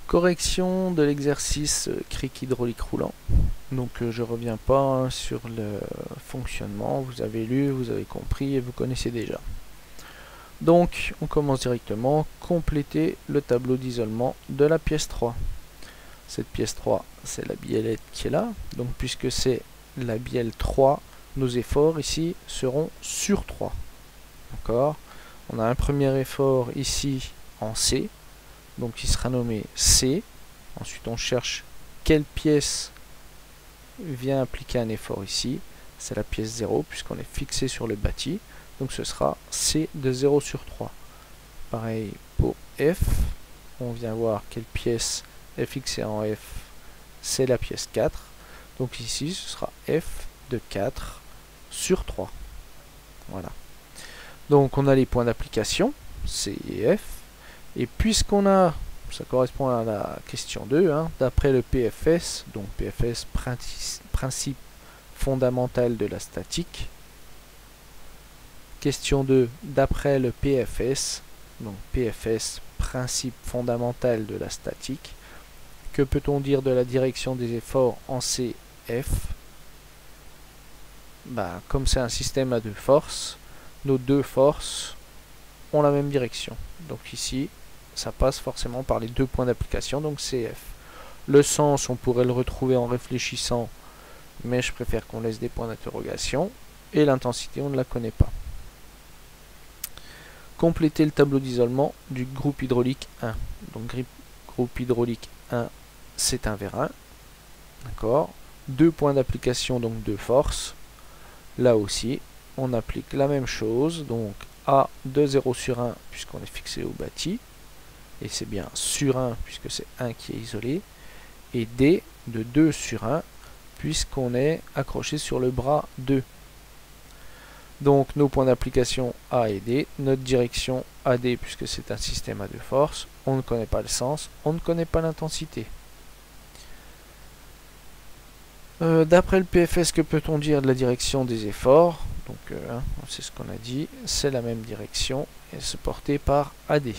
Correction de l'exercice cric hydraulique roulant. Donc je reviens pas sur le fonctionnement, vous avez lu, vous avez compris et vous connaissez déjà. Donc on commence directement, compléter le tableau d'isolement de la pièce 3. Cette pièce 3, c'est la biellette qui est là, donc puisque c'est la bielle 3, nos efforts ici seront sur 3. D'accord? On a un premier effort ici en C, donc il sera nommé C. Ensuite on cherche quelle pièce vient appliquer un effort ici. C'est la pièce 0 puisqu'on est fixé sur le bâti. Donc ce sera C de 0 sur 3. Pareil pour F. On vient voir quelle pièce est fixée en F. C'est la pièce 4. Donc ici ce sera F de 4 sur 3. Voilà. Donc on a les points d'application, C et F. Et puisqu'on a, ça correspond à la question 2, hein, d'après le PFS, donc PFS, principe fondamental de la statique. Question 2, d'après le PFS, donc PFS, principe fondamental de la statique. Que peut-on dire de la direction des efforts en CF? Comme c'est un système à deux forces, nos deux forces ont la même direction. Donc ici, ça passe forcément par les deux points d'application, donc CF. Le sens, on pourrait le retrouver en réfléchissant, mais je préfère qu'on laisse des points d'interrogation. Et l'intensité, on ne la connaît pas. Compléter le tableau d'isolement du groupe hydraulique 1. Donc groupe hydraulique 1, c'est un vérin. D'accord. Deux points d'application, donc deux forces. Là aussi, on applique la même chose. Donc A de 0 sur 1, puisqu'on est fixé au bâti. Et c'est bien sur 1, puisque c'est 1 qui est isolé. Et D de 2 sur 1, puisqu'on est accroché sur le bras 2. Donc nos points d'application A et D, notre direction AD, puisque c'est un système à deux forces, on ne connaît pas le sens, on ne connaît pas l'intensité. D'après le PFS, que peut-on dire de la direction des efforts? Donc c'est ce qu'on a dit, c'est la même direction, et c'est porté par AD.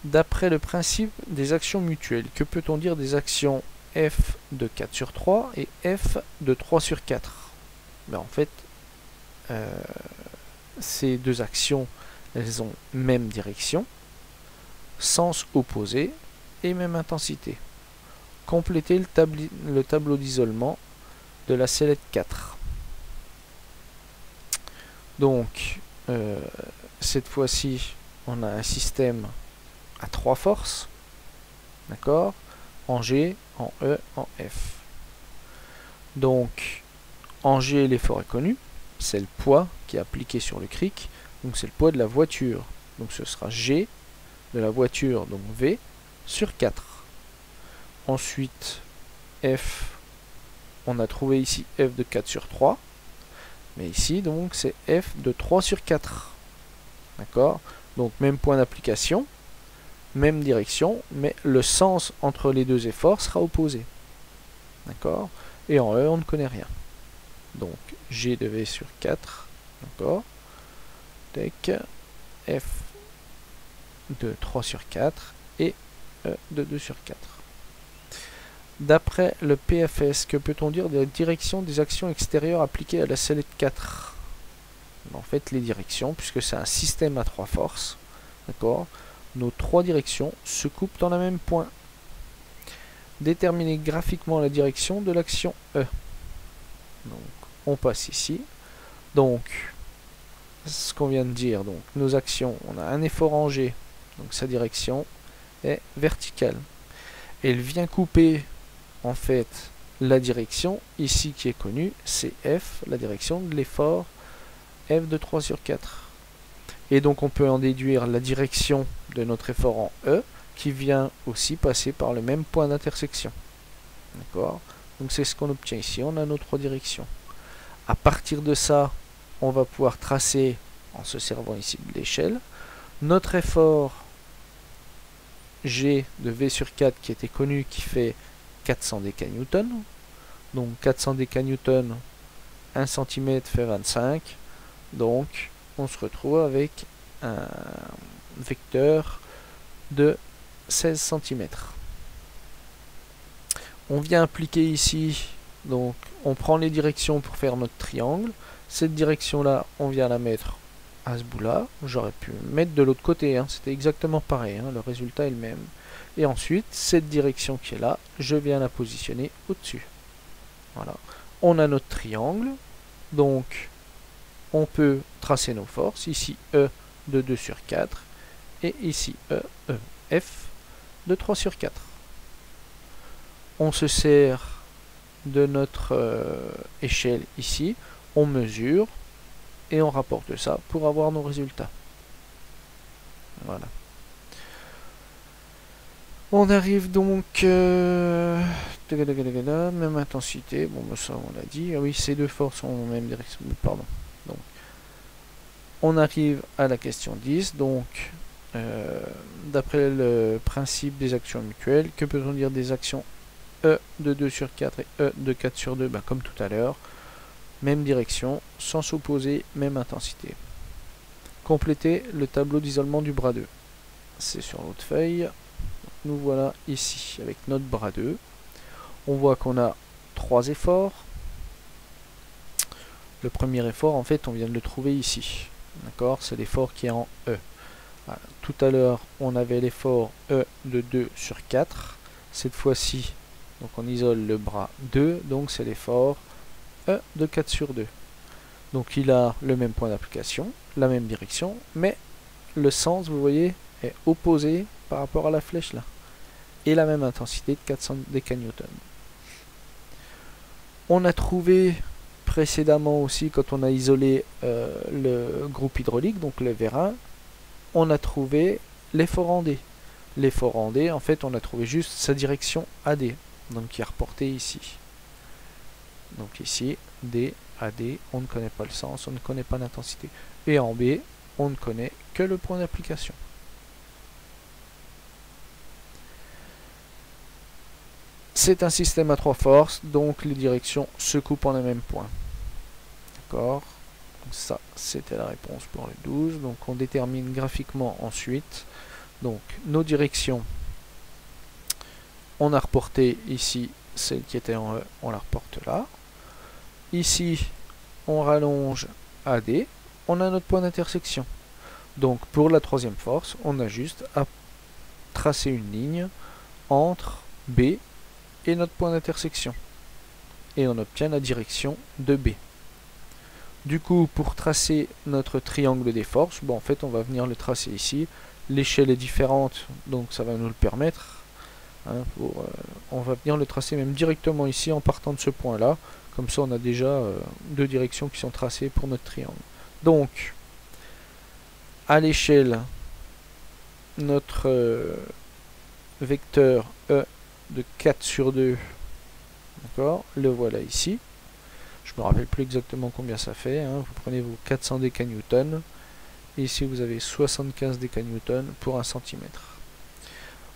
D'après le principe des actions mutuelles, que peut-on dire des actions F de 4 sur 3 et F de 3 sur 4? En fait, ces deux actions, elles ont même direction, sens opposé et même intensité. Compléter le tableau d'isolement de la sellette 4. Donc, cette fois-ci, on a un système à trois forces, d'accord, en G, en E, en F. Donc, en G, l'effort est connu, c'est le poids qui est appliqué sur le cric, donc c'est le poids de la voiture. Donc ce sera G de la voiture, donc V, sur 4. Ensuite, F, on a trouvé ici F de 4 sur 3, mais ici, donc, c'est F de 3 sur 4. D'accord? Donc, même point d'application, même direction, mais le sens entre les deux efforts sera opposé. D'accord? Et en E, on ne connaît rien. Donc, G de V sur 4. D'accord? F de 3 sur 4 et E de 2 sur 4. D'après le PFS, que peut-on dire de la direction des actions extérieures appliquées à la sellette 4? En fait, les directions, puisque c'est un système à trois forces, d'accord, nos trois directions se coupent dans le même point. Déterminer graphiquement la direction de l'action E. Donc, on passe ici. Donc, ce qu'on vient de dire, donc nos actions, on a un effort en G, donc sa direction est verticale. Et elle vient couper en fait la direction ici qui est connue, c'est F, la direction de l'effort F de 3 sur 4. Et donc on peut en déduire la direction de notre effort en E qui vient aussi passer par le même point d'intersection. D'accord? Donc c'est ce qu'on obtient ici, on a nos trois directions. À partir de ça, on va pouvoir tracer, en se servant ici de l'échelle, notre effort G de V sur 4 qui était connu, qui fait 400 décanewtons. Donc 400 décanewtons, 1 cm fait 25. Donc on se retrouve avec un vecteur de 16 cm. On vient appliquer ici, donc on prend les directions pour faire notre triangle. Cette direction là, on vient la mettre à ce bout là. J'aurais pu mettre de l'autre côté, hein. C'était exactement pareil, hein. Le résultat est le même. Et ensuite, cette direction qui est là, je viens la positionner au-dessus. Voilà. On a notre triangle, donc on peut tracer nos forces. Ici E de 2 sur 4 et ici F de 3 sur 4. On se sert de notre échelle ici, on mesure et on rapporte ça pour avoir nos résultats. Voilà. On arrive donc même intensité, bon ça on l'a dit. Ah oui, ces deux forces sont en même direction, pardon. Donc on arrive à la question 10, donc d'après le principe des actions mutuelles, que peut-on dire des actions E de 2 sur 4 et E de 4 sur 2, comme tout à l'heure, même direction, sens opposé, même intensité. Compléter le tableau d'isolement du bras 2. C'est sur l'autre feuille. Nous voilà ici avec notre bras 2. On voit qu'on a 3 efforts. Le premier effort, en fait, on vient de le trouver ici. D'accord? C'est l'effort qui est en E. Voilà. Tout à l'heure, on avait l'effort E de 2 sur 4. Cette fois-ci, donc on isole le bras 2, donc c'est l'effort E de 4 sur 2. Donc il a le même point d'application, la même direction, mais le sens, vous voyez, est opposé par rapport à la flèche là. Et la même intensité de 400 décanewtons. On a trouvé précédemment aussi, quand on a isolé le groupe hydraulique, donc le vérin, on a trouvé l'effort en D. L'effort en D, en fait, on a trouvé juste sa direction AD, donc qui est reporté ici. Donc ici, D, AD, on ne connaît pas le sens, on ne connaît pas l'intensité. Et en B, on ne connaît que le point d'application. C'est un système à 3 forces, donc les directions se coupent en un même point. D'accord? Ça, c'était la réponse pour le 12. Donc on détermine graphiquement ensuite. Donc nos directions, on a reporté ici celle qui était en E, on la reporte là. Ici, on rallonge AD, on a notre point d'intersection. Donc pour la troisième force, on a juste à tracer une ligne entre B et notre point d'intersection. Et on obtient la direction de B. Du coup, pour tracer notre triangle des forces, bon, en fait, on va venir le tracer ici. L'échelle est différente, donc ça va nous le permettre. Hein, on va venir le tracer même directement ici en partant de ce point-là. Comme ça, on a déjà deux directions qui sont tracées pour notre triangle. Donc, à l'échelle, notre vecteur E de 4 sur 2, d'accord, le voilà ici. Je me rappelle plus exactement combien ça fait, hein. Vous prenez vos 400 décanewtons, et ici vous avez 75 décanewtons pour 1 cm.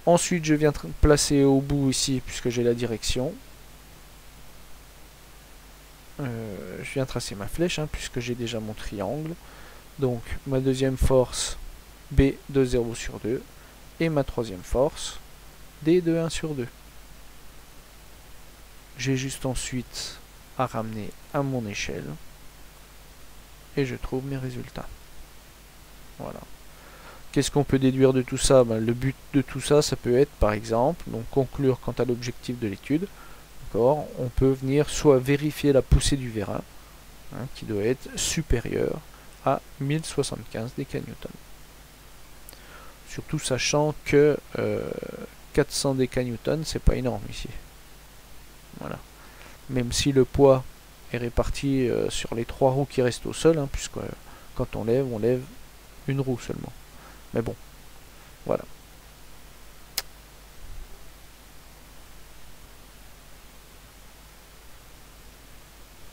Ensuite, je viens placer au bout ici, puisque j'ai la direction. Je viens tracer ma flèche, hein, puisque j'ai déjà mon triangle. Donc, ma deuxième force, B de 0 sur 2, et ma troisième force, D de 1 sur 2. J'ai juste ensuite à ramener à mon échelle, et je trouve mes résultats. Voilà. Qu'est-ce qu'on peut déduire de tout ça? Ben, le but de tout ça, ça peut être, par exemple, donc conclure quant à l'objectif de l'étude. On peut venir soit vérifier la poussée du vérin, hein, qui doit être supérieure à 1075 décanewtons. Surtout sachant que 400 décanewtons, c'est pas énorme ici. Voilà. Même si le poids est réparti sur les 3 roues qui restent au sol, hein, puisque quand on lève une roue seulement. Mais bon, voilà.